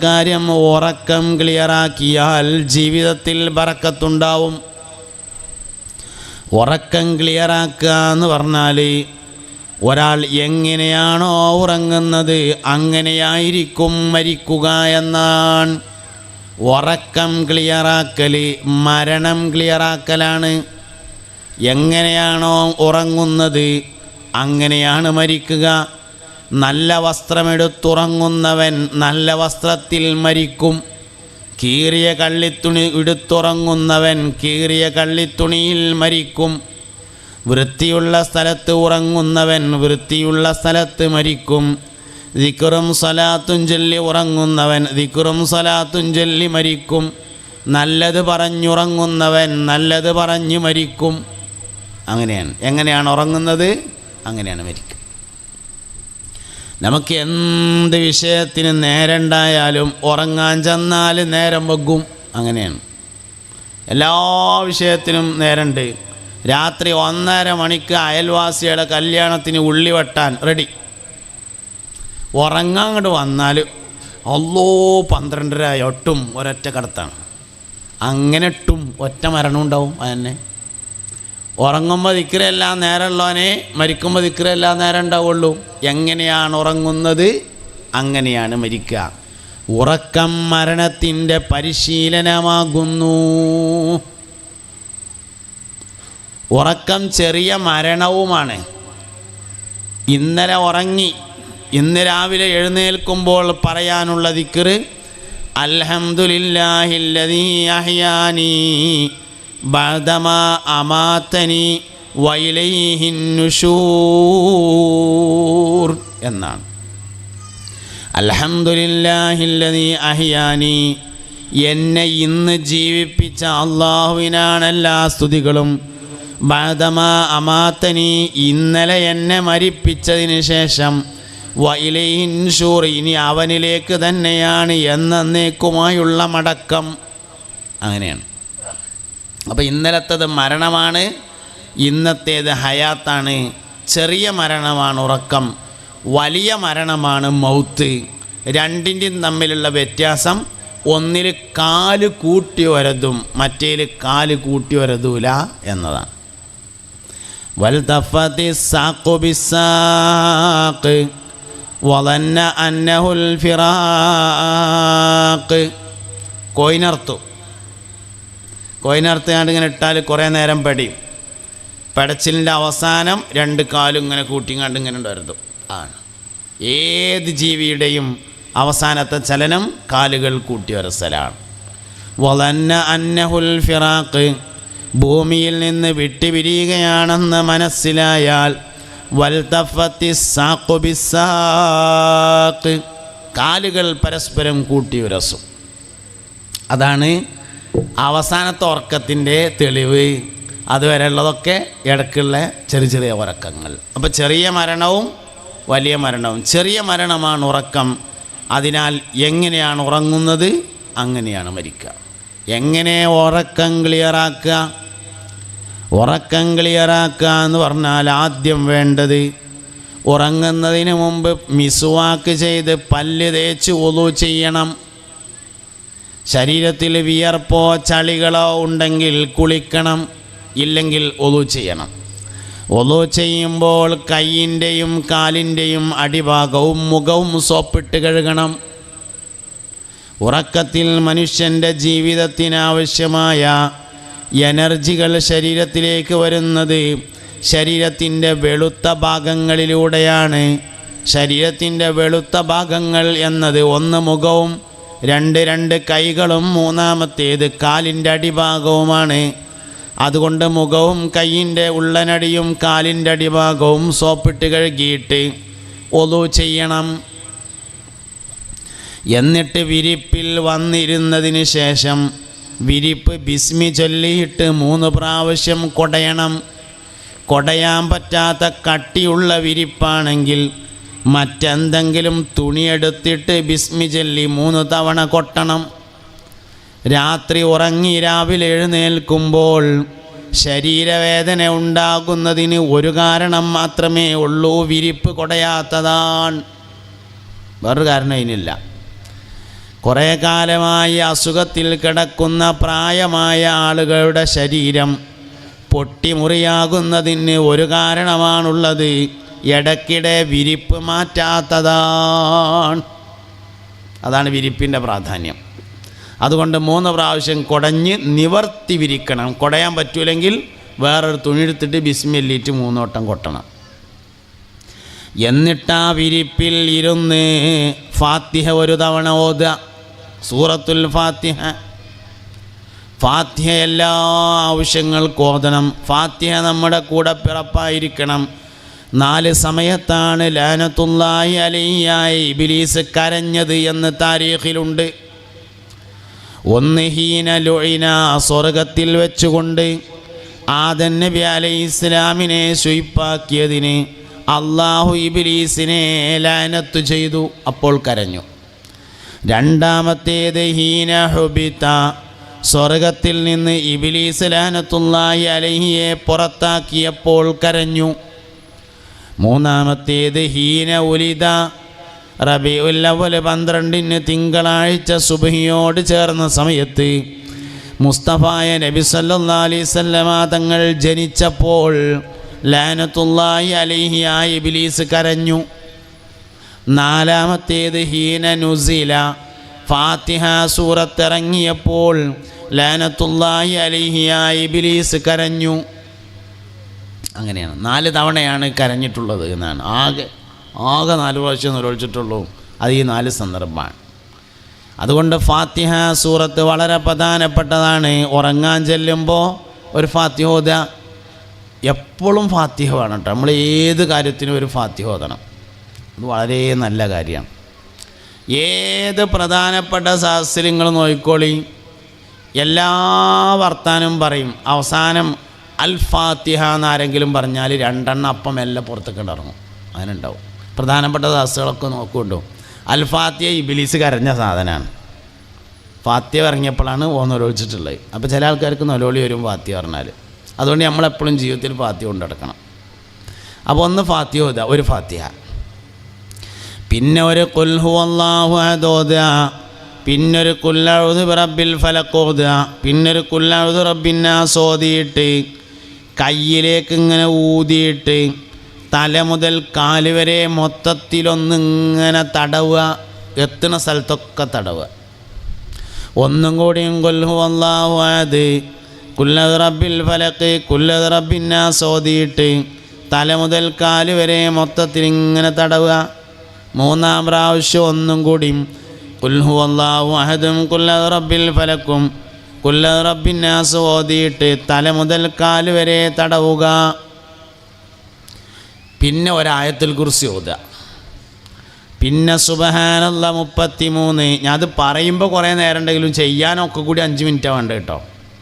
കാര്യം, ഉറക്കം ക്ലിയറാക്കിയാൽ ജീവിതത്തിൽ ബറക്കത്തുണ്ടാവും. ഉറക്കം ക്ലിയറാക്കുക എന്ന് പറഞ്ഞാൽ ഒരാൾ എങ്ങനെയാണോ ഉറങ്ങുന്നത് അങ്ങനെയായിരിക്കും മരിക്കുക എന്നാണ്. ഉറക്കം ക്ലിയറാക്കൽ മരണം ക്ലിയറാക്കലാണ്. എങ്ങനെയാണോ ഉറങ്ങുന്നത് അങ്ങനെയാണ് മരിക്കുക. നല്ല വസ്ത്രമെടുത്തുറങ്ങുന്നവൻ നല്ല വസ്ത്രത്തിൽ മരിക്കും. കീറിയ കള്ളിത്തുണി എടുത്തുറങ്ങുന്നവൻ കീറിയ കള്ളിത്തുണിയിൽ മരിക്കും. വൃത്തിയുള്ള സ്ഥലത്ത് ഉറങ്ങുന്നവൻ വൃത്തിയുള്ള സ്ഥലത്ത് മരിക്കും. ദിക്റും സ്വലാത്തും ചൊല്ലി ഉറങ്ങുന്നവൻ ദിക്റും സ്വലാത്തും ചൊല്ലി മരിക്കും. നല്ലത് പറഞ്ഞുറങ്ങുന്നവൻ നല്ലത് പറഞ്ഞു മരിക്കും. അങ്ങനെയാണ്. എങ്ങനെയാണ് ഉറങ്ങുന്നത് അങ്ങനെയാണ് മരിക്കും. നമുക്ക് എന്ത് വിഷയത്തിന് നേരമുണ്ടായാലും ഉറങ്ങാൻ ചെന്നാൽ നേരം വെക്കും. അങ്ങനെയാണ്. എല്ലാ വിഷയത്തിനും നേരമുണ്ട്. രാത്രി 1:30 മണിക്ക് അയൽവാസിയുടെ കല്യാണത്തിന് ഉള്ളി വെട്ടാൻ റെഡി. ഉറങ്ങാൻ അങ്ങോട്ട് വന്നാൽ 12:30 ഒട്ടും ഒരൊറ്റ കടത്താണ്. അങ്ങനെ ഇട്ടും ഒറ്റ മരണം ഉണ്ടാവും. അതന്നെ ഉറങ്ങുമ്പോൾ ദിക്റെല്ലാം നേരമുള്ളവനെ മരിക്കുമ്പോൾ ദിക്റെല്ലാം നേരം ഉണ്ടാവുള്ളൂ. എങ്ങനെയാണ് ഉറങ്ങുന്നത് അങ്ങനെയാണ് മരിക്കുക. ഉറക്കം മരണത്തിൻ്റെ പരിശീലനമാകുന്നു. ഉറക്കം ചെറിയ മരണവുമാണ്. ഇന്നലെ ഉറങ്ങി ഇന്ന് രാവിലെ എഴുന്നേൽക്കുമ്പോൾ പറയാനുള്ള ദിക്ർ അൽഹംദുലില്ലാഹില്ലദീ അഹ്യാനി ബഅദമാ അമാതനി വഇലൈഹിൻ നുശൂർ എന്നാണ്. അൽഹംദുലില്ലാഹില്ലദീ അഹ്യാനി, എന്നെ ഇന്ന് ജീവിപ്പിച്ച അള്ളാഹുവിനാണ് എല്ലാ സ്തുതികളും. ബഅദമാ അമാതനി, ഇന്നലെ എന്നെ മരിപ്പിച്ചതിന് ശേഷം. വഇലൈഹിൻ നുശൂർ, ഇനി അവനിലേക്ക് തന്നെയാണ് എന്നേക്കുമായുള്ള മടക്കം. അങ്ങനെയാണ്. അപ്പോൾ ഇന്നലത്തേത് മരണമാണ്, ഇന്നത്തേത് ഹയാത്താണ്. ചെറിയ മരണമാണ് ഉറക്കം, വലിയ മരണമാണ് മൗത്ത്. രണ്ടിൻ്റെയും തമ്മിലുള്ള വ്യത്യാസം, ഒന്നിൽ കാല് കൂട്ടി വരതും മറ്റേൽ കാല് കൂട്ടി വരതൂല എന്നതാണ്. വൽതഫതി സാഖു ബിസ്സാഖ് വളന്ന അന്നഹുൽ ഫിറാഖ്. കോയിനർത്താണ്ട് ഇങ്ങനെ ഇട്ടാൽ കുറേ നേരം പടിയും. പടച്ചിലിൻ്റെ അവസാനം 2 കാലും ഇങ്ങനെ കൂട്ടിങ്ങാണ്ട് ഇങ്ങനെ വരുതും ആണ്. ഏത് ജീവിയുടെയും അവസാനത്തെ ചലനം കാലുകൾ കൂട്ടി വരസലാണ്. വളന്ന അന്നഹുൽ ഫിറാഖ്, ഭൂമിയിൽ നിന്ന് വിട്ടുപിരിയുകയാണെന്ന് മനസ്സിലായാൽ. വൽതഫത്തി സാഖു ബിസ്സാഖ്, കാലുകൾ പരസ്പരം കൂട്ടി ഉരസും. അതാണ് അവസാനത്തെ ഉറക്കത്തിൻ്റെ തെളിവ്. അതുവരെയുള്ളതൊക്കെ ഇടയ്ക്കുള്ള ചെറിയ ചെറിയ ഉറക്കങ്ങൾ. അപ്പോൾ ചെറിയ മരണവും വലിയ മരണവും. ചെറിയ മരണമാണ് ഉറക്കം. അതിനാൽ എങ്ങനെയാണ് ഉറങ്ങുന്നത് അങ്ങനെയാണ് മരിക്കുക. എങ്ങനെ ഉറക്കം ക്ലിയറാക്കുക? ഉറക്കം ക്ലിയറാക്കുക എന്ന് പറഞ്ഞാൽ ആദ്യം വേണ്ടത് ഉറങ്ങുന്നതിന് മുമ്പ് മിസ്വാക്ക് ചെയ്ത് പല്ല് തേച്ച് വുളു ചെയ്യണം. ശരീരത്തിൽ വിയർപ്പോ ചളികളോ ഉണ്ടെങ്കിൽ കുളിക്കണം, ഇല്ലെങ്കിൽ വുളു ചെയ്യണം. വുളു ചെയ്യുമ്പോൾ കൈയിൻ്റെയും കാലിൻ്റെയും അടിഭാഗവും മുഖവും സോപ്പിട്ട് കഴുകണം. ഉറക്കത്തിൽ മനുഷ്യൻ്റെ ജീവിതത്തിനാവശ്യമായ എനർജികൾ ശരീരത്തിലേക്ക് വരുന്നത് ശരീരത്തിൻ്റെ വെളുത്ത ഭാഗങ്ങളിലൂടെയാണ്. ശരീരത്തിൻ്റെ വെളുത്ത ഭാഗങ്ങൾ എന്നത് 1 മുഖവും 2 കൈകളും 3ാമത്തേത് കാലിൻ്റെ അടിഭാഗവുമാണ്. അതുകൊണ്ട് മുഖവും കൈയിൻ്റെ ഉള്ളനടിയും കാലിൻ്റെ അടിഭാഗവും സോപ്പിട്ട് കഴുകിയിട്ട് വുളു ചെയ്യണം. എന്നിട്ട് വിരിപ്പിൽ വന്നിരുന്നതിന് ശേഷം വിരിപ്പ് ബിസ്മി ചൊല്ലിയിട്ട് 3 പ്രാവശ്യം കൊടയണം. കൊടയാൻ പറ്റാത്ത കട്ടിയുള്ള വിരിപ്പാണെങ്കിൽ മറ്റെന്തെങ്കിലും തുണിയെടുത്തിട്ട് ബിസ്മി ചൊല്ലി 3 തവണ കൊട്ടണം. രാത്രി ഉറങ്ങി രാവിലെ എഴുന്നേൽക്കുമ്പോൾ ശരീരവേദന ഉണ്ടാകുന്നതിന് ഒരു കാരണം മാത്രമേ ഉള്ളൂ, വിരിപ്പ് കൊടയാത്തതാണ്. വേറൊരു കാരണം ഇതിനില്ല. കുറേ കാലമായി അസുഖത്തിൽ കിടക്കുന്ന പ്രായമായ ആളുകളുടെ ശരീരം പൊട്ടിമുറിയാകുന്നതിന് ഒരു കാരണമാണുള്ളത്, ഇടയ്ക്കിടെ വിരിപ്പ് മാറ്റാത്തതാണ്. അതാണ് വിരിപ്പിൻ്റെ പ്രാധാന്യം. അതുകൊണ്ട് 3 പ്രാവശ്യം കുടഞ്ഞ് നിവർത്തി വിരിക്കണം. കുടയാൻ പറ്റൂലെങ്കിൽ വേറൊരു തുണിയെടുത്തിട്ട് ബിസ്മില്ലിട്ട് 3 വട്ടം കൊട്ടണം. എന്നിട്ടാ വിരിപ്പിൽ ഇരുന്ന് ഫാത്തിഹ ഒരു തവണ ഓതുക. സൂറത്തുൽ ഫാത്തിഹ. ഫാത്തിഹ എല്ലാ ആവശ്യങ്ങൾക്കും ഓതണം. ഫാത്തിഹ നമ്മുടെ കൂടെ പിറപ്പായിരിക്കണം. 4 സമയത്താണ് ലഅനത്തുല്ലാഹി അലൈഹി ഇബ്ലീസ് കരഞ്ഞത് എന്ന് താരീഖിലുണ്ട്. 1 ഹീന ലുഇന, സ്വർഗത്തിൽ വെച്ചുകൊണ്ട് ആദം നബി അലൈഹിസ്സലാമിനെ ശുയിപ്പാക്കിയതിന് അള്ളാഹു ഇബ്ലീസിനെ ലഅനത്ത് ചെയ്തു, അപ്പോൾ കരഞ്ഞു. 2-മത്തേത് ഹീന ഹുബിത, സ്വർഗത്തിൽ നിന്ന് ഇബ്ലീസ് ലഅനത്തുല്ലാഹി അലൈഹിയെ പുറത്താക്കിയപ്പോൾ കരഞ്ഞു. 3-മത്തേത് ഹീന ഉലിദ, റബീഉൽ അവ്വൽ 12-ന് തിങ്കളാഴ്ച സുബ്ഹിയോട് ചേർന്ന സമയത്ത് മുസ്തഫായ നബി സല്ലല്ലാഹു അലൈഹി വസല്ലമ തങ്ങൾ ജനിച്ചപ്പോൾ ലഅനത്തുല്ലാഹി അലൈഹി ഇബ്ലീസ് കരഞ്ഞു. 4-മത്തേത് ഹീന നുസില, ഫാത്തിഹ സൂറത്തിറങ്ങിയപ്പോൾ ലഅനത്തുല്ലാഹി അലൈഹി ഇബ്ലീസ് കരഞ്ഞു. അങ്ങനെയാണ് 4 തവണയാണ് കരഞ്ഞിട്ടുള്ളത് എന്നാണ്. ആകെ 4 പ്രാവശ്യം നിരോധിച്ചിട്ടുള്ളൂ. അത് ഈ 4 സന്ദർഭമാണ്. അതുകൊണ്ട് ഫാത്തിഹ സൂറത്ത് വളരെ പ്രധാനപ്പെട്ടതാണ്. ഉറങ്ങാൻ ചെല്ലുമ്പോൾ ഒരു ഫാത്തിഹ ഓതുക. എപ്പോഴും ഫാത്തിഹ വേണം കേട്ടോ. നമ്മൾ ഏത് കാര്യത്തിനും ഒരു ഫാത്തിഹ ഓതണം. അത് വളരെ നല്ല കാര്യമാണ്. ഏത് പ്രധാനപ്പെട്ട സഹസ്രങ്ങൾ നോക്കിക്കോളി, എല്ലാ വർത്താനം പറയും. അവസാനം അൽ ഫാത്തിഹ എന്നാരെങ്കിലും പറഞ്ഞാൽ 2 എണ്ണം അപ്പം എല്ലാം പുറത്തേക്ക് ഇറങ്ങും. അതിനുണ്ടാവും. പ്രധാനപ്പെട്ട സഹസ്രങ്ങളൊക്കെ നോക്കുകൊണ്ടു. അൽ ഫാത്തിഹ ഇബ്ലീസ് കരഞ്ഞ സാധനമാണ്. ഫാത്തിഹ ഇറങ്ങിയപ്പോഴാണ് നൊലോളിച്ചിട്ടുള്ളത്. അപ്പോൾ ചില ആൾക്കാർക്ക് നൊലോളി വരും ഫാത്തിഹ പറഞ്ഞാൽ. അതുകൊണ്ട് നമ്മളെപ്പോഴും ജീവിതത്തിൽ ഫാത്തിഹ കൊണ്ട് നടക്കണം. അപ്പോൾ 1 ഫാത്തിഹ ഓതുക, ഒരു ഫാത്തിഹ. പിന്നെ ഒരു ഖുൽ ഹുവല്ലാഹു അഹദ് ഓതുക. പിന്നൊരു ഖുൽ അഊദു ബിറബ്ബിൽ ഫലഖ് ഓതുക. പിന്നൊരു ഖുൽ അഊദു ബിറബ്ബിൻ നാസ് ഓതിയിട്ട് കയ്യിലേക്ക് ഇങ്ങനെ ഊതിയിട്ട് തല മുതൽ കാല് വരെ മൊത്തത്തിലൊന്നിങ്ങനെ തടവുക. എത്തുന്ന സ്ഥലത്തൊക്കെ തടവുക. ഒന്നും കൂടിയും ഖുൽ ഹുവല്ലാഹു അഹദ്, ഖുൽ അഊദു ബിറബ്ബിൽ ഫലഖ്, ഖുൽ അഊദു ബിറബ്ബിൻ നാസ് ഓതിയിട്ട് തല മുതൽ കാല് വരെ മൊത്തത്തിൽ ഇങ്ങനെ തടവുക. 3-ാം പ്രാവശ്യം ഒന്നും കൂടിയും ഖുൽ ഹുവല്ലാഹു അഹദും ഖുൽ അഊദു ബിറബ്ബിൽ ഫലഖും ഖുൽ അഊദു ബിറബ്ബിൻ നാസ് ഓതിയിട്ട് തല മുതൽ കാല് വരെ തടവുക. പിന്നെ ഒരായത്തുൽ കുർസി ഓതുക. പിന്നെ സുബ്ഹാനല്ലാഹ് 33. ഞാൻ അത് പറയുമ്പോൾ കുറേ നേരം ഉണ്ടെങ്കിലും ചെയ്യാനൊക്കെ കൂടി 5 മിനിറ്റ് വേണ്ട കേട്ടോ.